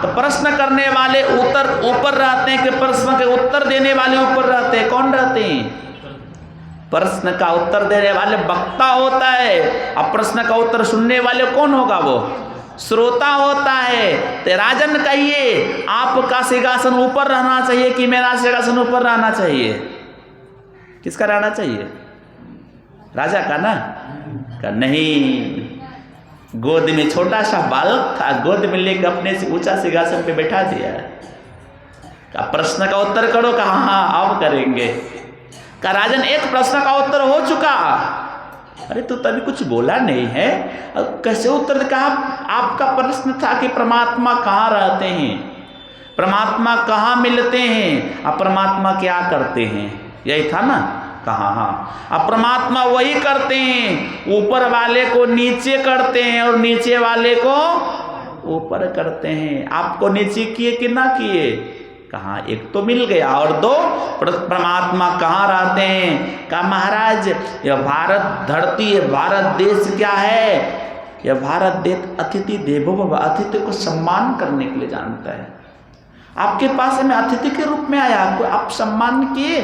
तो प्रश्न करने वाले ऊपर रहते हैं कि प्रश्न के उत्तर देने वाले ऊपर रहते हैं? कौन रहते हैं? प्रश्न का उत्तर देने वाले वक्ता होता है, अब प्रश्न का उत्तर सुनने वाले कौन होगा? वो श्रोता होता है। तो राजन कहिए, आपका सिंहासन ऊपर रहना चाहिए कि मेरा सिंहासन ऊपर रहना चाहिए? किसका रहना चाहिए? राजा का ना? का नहीं, गोद में छोटा सा बालक था, गोद में लेकर अपने से ऊंचा सिंहासन पे बैठा दिया। का प्रश्न का उत्तर करो? कहा हाँ अब करेंगे। का राजन एक प्रश्न का उत्तर हो चुका। अरे तू तभी कुछ बोला नहीं है, कैसे उत्तर? कहा आपका प्रश्न था कि परमात्मा कहाँ रहते हैं, परमात्मा कहाँ मिलते हैं, अब परमात्मा क्या करते हैं, यही था ना? कहा हाँ, अब परमात्मा वही करते हैं, ऊपर वाले को नीचे करते हैं और नीचे वाले को ऊपर करते हैं। आपको नीचे किए कि ना किए? कहा एक तो मिल गया, और दो परमात्मा कहाँ रहते हैं? कहा महाराज यह भारत धरती है, भारत देश क्या है? यह भारत देश अतिथि देवो भव, अतिथि को सम्मान करने के लिए जानता है। आपके पास मैं अतिथि के रूप में आया, आपको आप सम्मान किए,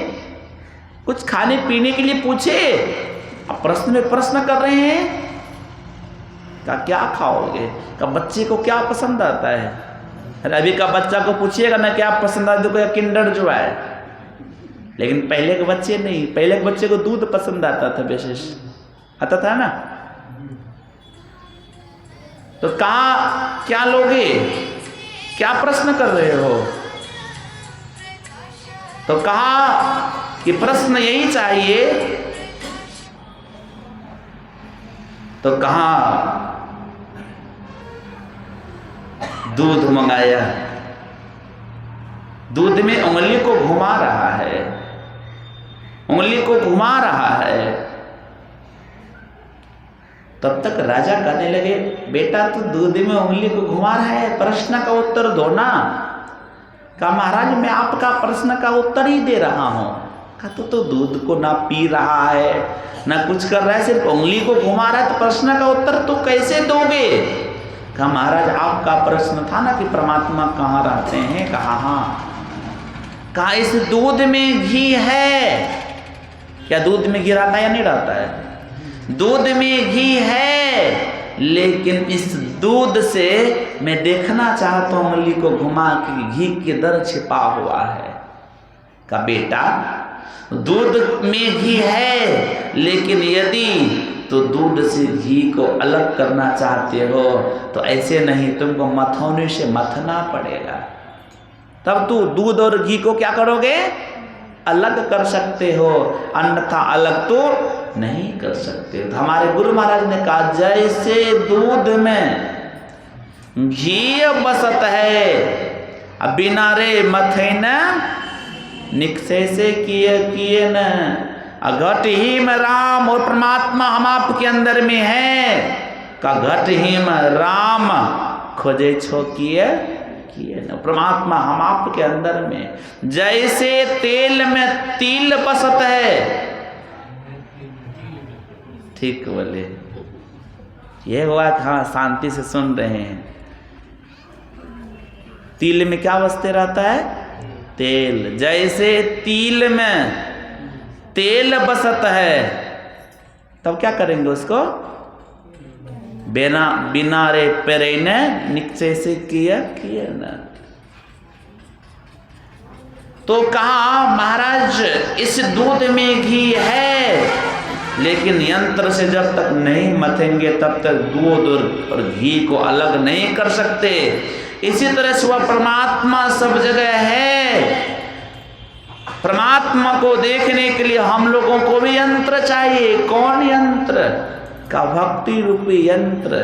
कुछ खाने पीने के लिए पूछे, अब प्रश्न में प्रश्न कर रहे हैं। का क्या खाओगे? का बच्चे को क्या पसंद आता है? अभी का बच्चा को पूछिएगा ना क्या पसंद आता है, किंडर जो है। लेकिन पहले के बच्चे नहीं, पहले के बच्चे को दूध पसंद आता था, विशेष आता था ना। तो कहा क्या लोगे, क्या प्रश्न कर रहे हो? तो कहा कि प्रश्न यही चाहिए। तो कहा दूध मंगाया, दूध में उंगली को घुमा रहा है, उंगली को घुमा रहा है। तब तक राजा कहने लगे, बेटा तू दूध में उंगली को घुमा रहा है, प्रश्न का उत्तर दो ना। कहा महाराज मैं आपका प्रश्न का उत्तर ही दे रहा हूं। कहा तो दूध को ना पी रहा है ना कुछ कर रहा है, सिर्फ उंगली को घुमा रहा है, तो प्रश्न का उत्तर तो कैसे दोगे? कहा महाराज आपका प्रश्न था ना कि परमात्मा कहाँ रहते हैं? कहा हाँ। कहा इस दूध में घी है क्या? दूध में घी रहता है या नहीं रहता है? दूध में घी है, लेकिन इस दूध से मैं देखना चाहता हूं उंगली को घुमा के घी के दर छिपा हुआ है। का बेटा दूध में घी है, लेकिन यदि तो दूध से घी को अलग करना चाहते हो तो ऐसे नहीं, तुमको मथौने से मथना पड़ेगा, तब तू दूध और घी को क्या करोगे? अलग कर सकते हो, अन्यथा अलग तो नहीं कर सकते। तो हमारे गुरु महाराज ने कहा जैसे दूध में घी बसत है, अब बिना रे मथे न निकसे से किए न, घट ही में राम और परमात्मा हम आपके अंदर में है। का घट ही में राम खोजे छो किए न, परमात्मा हम आपके अंदर में। जैसे तेल में तिल बसत है, ठीक बोले, ये हुआ हाँ शांति से सुन रहे हैं। तिल में क्या बसते रहता है? तेल। जैसे तिल में तेल बसत है, तब क्या करेंगे उसको? बिना रे पेरे ने निकसे से किए न। तो कहा महाराज इस दूध में घी है, लेकिन यंत्र से जब तक नहीं मथेंगे तब तक दूध और घी को अलग नहीं कर सकते। इसी तरह से वह परमात्मा सब जगह है। परमात्मा को देखने के लिए हम लोगों को भी यंत्र चाहिए। कौन यंत्र? का भक्ति रूपी यंत्र।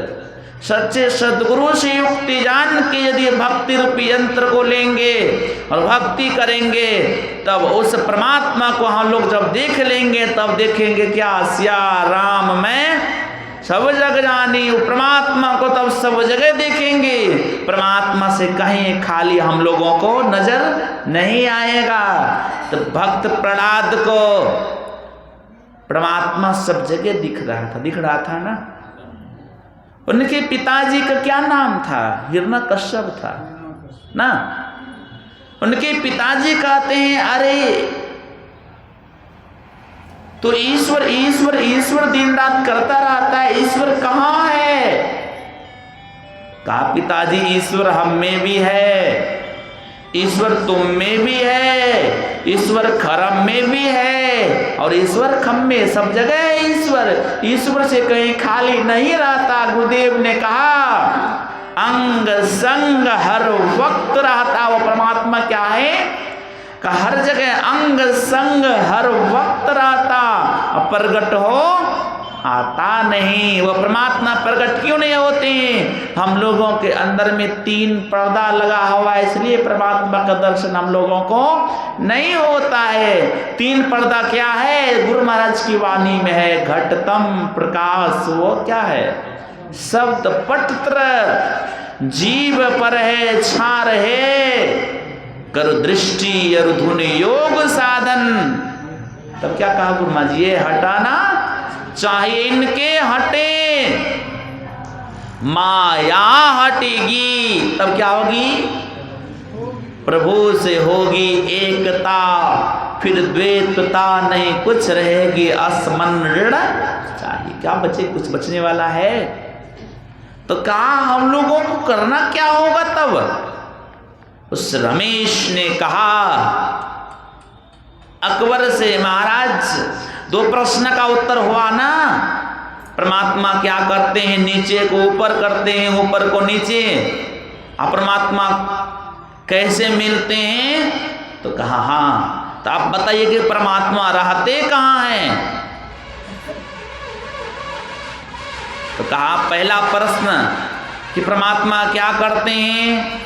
सच्चे सदगुरु से युक्ति जान के यदि भक्ति रूपी यंत्र को लेंगे और भक्ति करेंगे, तब उस परमात्मा को हम लोग जब देख लेंगे तब देखेंगे क्या सिया राम में सब जग जानी। परमात्मा को तब सब जगह देखेंगे, परमात्मा से कहीं खाली हम लोगों को नजर नहीं आएगा। तो भक्त प्रहलाद को परमात्मा सब जगह दिख रहा था ना। उनके पिताजी का क्या नाम था? हिरण्यकश्यप था। ना। उनके पिताजी कहते हैं अरे तो ईश्वर ईश्वर ईश्वर दिन रात करता रहता है, ईश्वर कहाँ है? कहा पिताजी ईश्वर हम में भी है, ईश्वर तुम में भी है, ईश्वर खरम में भी है और ईश्वर खम में, सब जगह है ईश्वर। ईश्वर से कहीं खाली नहीं रहता। गुरुदेव ने कहा अंग संग हर वक्त रहता। वो परमात्मा क्या है? का हर जगह अंग संग हर वक्त रहता, प्रकट हो आता नहीं। वो परमात्मा प्रकट क्यों नहीं होते? हम लोगों के अंदर में 3 पर्दा लगा हुआ है, इसलिए परमात्मा का दर्शन हम लोगों को नहीं होता है। 3 पर्दा क्या है? गुरु महाराज की वाणी में है घटतम प्रकाश। वो क्या है? शब्द पटत्र जीव पर है छा रहे, कर दृष्टि अरु धुन योग साधन। तब क्या कहा गुरु महाराज? ये हटाना चाहिए, इनके हटे माया हटेगी, तब क्या होगी? प्रभु से होगी एकता, फिर द्वैतता नहीं, कुछ रहेगी अस्मरण चाहिए। क्या बचे? कुछ बचने वाला है? तो कहा हम लोगों को करना क्या होगा? तब उस रमेश ने कहा अकबर से, महाराज 2 प्रश्न का उत्तर हुआ ना। परमात्मा क्या करते हैं? नीचे को ऊपर करते हैं, ऊपर को नीचे। परमात्मा कैसे मिलते हैं? तो कहा हाँ। तो आप बताइए कि परमात्मा रहते कहाँ हैं? तो कहा पहला प्रश्न कि परमात्मा क्या करते हैं?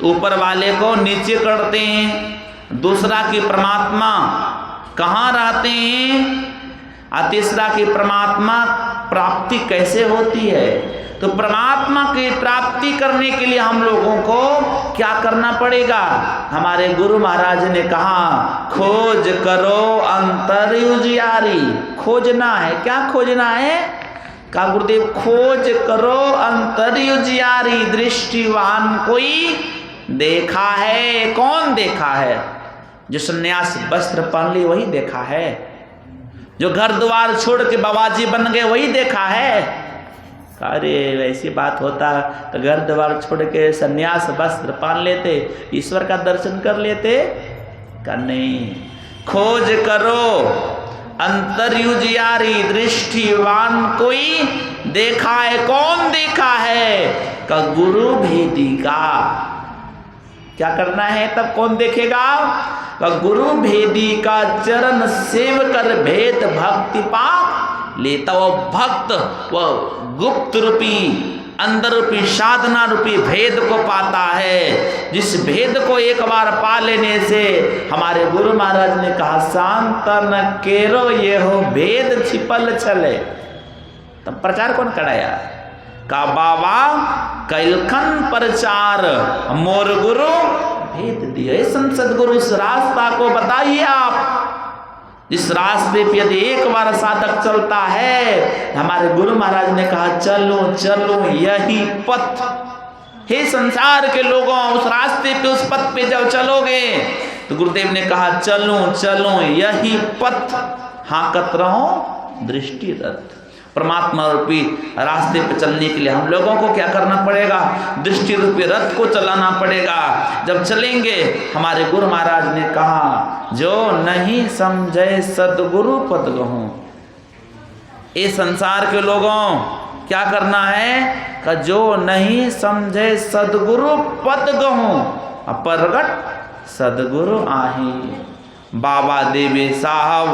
ऊपर वाले को नीचे करते हैं। दूसरा कि परमात्मा कहाँ रहते हैं? और तीसरा कि परमात्मा प्राप्ति कैसे होती है? तो परमात्मा की प्राप्ति करने के लिए हम लोगों को क्या करना पड़ेगा? हमारे गुरु महाराज ने कहा खोज करो अंतर्युजियारी। खोजना है। क्या खोजना है? कहा गुरुदेव खोज करो अंतर्युजियारी, दृष्टिवान कोई देखा है। कौन देखा है? जो सन्यास वस्त्र पहन ली वही देखा है। जो घर द्वार छोड़ के बाबाजी बन गए वही देखा है। अरे वैसी बात होता तो घर द्वार छोड़ के सन्यास वस्त्र पहन लेते, ईश्वर का दर्शन कर लेते। का नहीं, खोज करो अंतर्युजियारी, दृष्टिवान कोई देखा है। कौन देखा है? का गुरु भेदी का। क्या करना है? तब कौन देखेगा? का गुरु भेदी का चरण सेव कर भेद भक्ति पा लेता। वो भक्त वो गुप्त रूपी अंदर रूपी साधना रूपी भेद को पाता है। जिस भेद को एक बार पा लेने से हमारे गुरु महाराज ने कहा शांत न केरो ये हो भेद छिपल चले। तब प्रचार कौन कराया? का बाबा कैलखन प्रचार मोर गुरु भेद दिए। संसद गुरु इस रास्ता को बताइए आप। इस रास्ते पे यदि एक बार साधक चलता है, हमारे गुरु महाराज ने कहा चलो चलो यही पथ। हे संसार के लोगों, उस रास्ते पे उस पथ पे जब चलोगे तो गुरुदेव ने कहा चलो चलो यही पथ, हाकत रहो दृष्टि रथ। परमात्मा रूपी रास्ते पे चलने के लिए हम लोगों को क्या करना पड़ेगा? दृष्टि रूपी रथ को चलाना पड़ेगा। जब चलेंगे, हमारे गुरु महाराज ने कहा जो नहीं समझे सदगुरु पद गहूं। ये संसार के लोगों क्या करना है? कि जो नहीं समझे सदगुरु पद गहूं, प्रगट सदगुरु आही। बाबा देवी साहब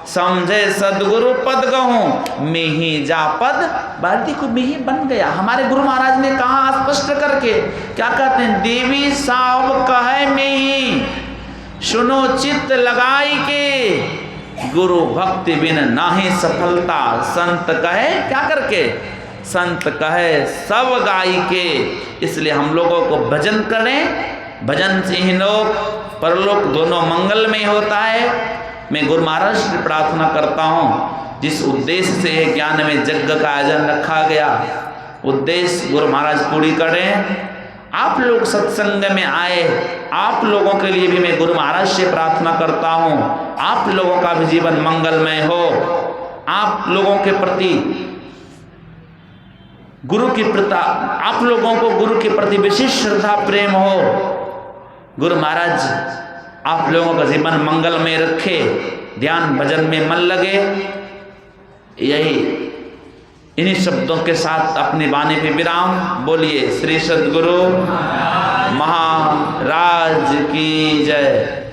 समझे सदगुरु पद गहूं, मिही जा पद बाल्टी को मिही बन गया। हमारे गुरु महाराज ने कहा स्पष्ट करके, क्या कहते हैं? देवी साहब कहे मिही सुनो चित्त लगाई के, गुरु भक्ति बिन नाही सफलता। संत कहे क्या करके? संत कहे सब गाई के। इसलिए हम लोगों को भजन करें, भजन से ही लोक परलोक दोनों मंगलमय होता है। मैं गुरु महाराज से प्रार्थना करता हूँ, जिस उद्देश्य से ज्ञान में यज्ञ का आयोजन रखा गया, उद्देश्य गुरु महाराज पूरी करें आप लोग सत्संग में आए, आप लोगों के लिए भी मैं गुरु महाराज से प्रार्थना करता हूँ, आप लोगों का भी जीवन मंगलमय हो, आप लोगों के प्रति आप लोगों को गुरु के प्रति विशेष श्रद्धा प्रेम हो। गुरु महाराज आप लोगों का जीवन मंगलमय रखे, ध्यान भजन में मन लगे। यही इन्हीं शब्दों के साथ अपनी वाणी पे विराम। बोलिए श्री सद्गुरु महाराज की जय।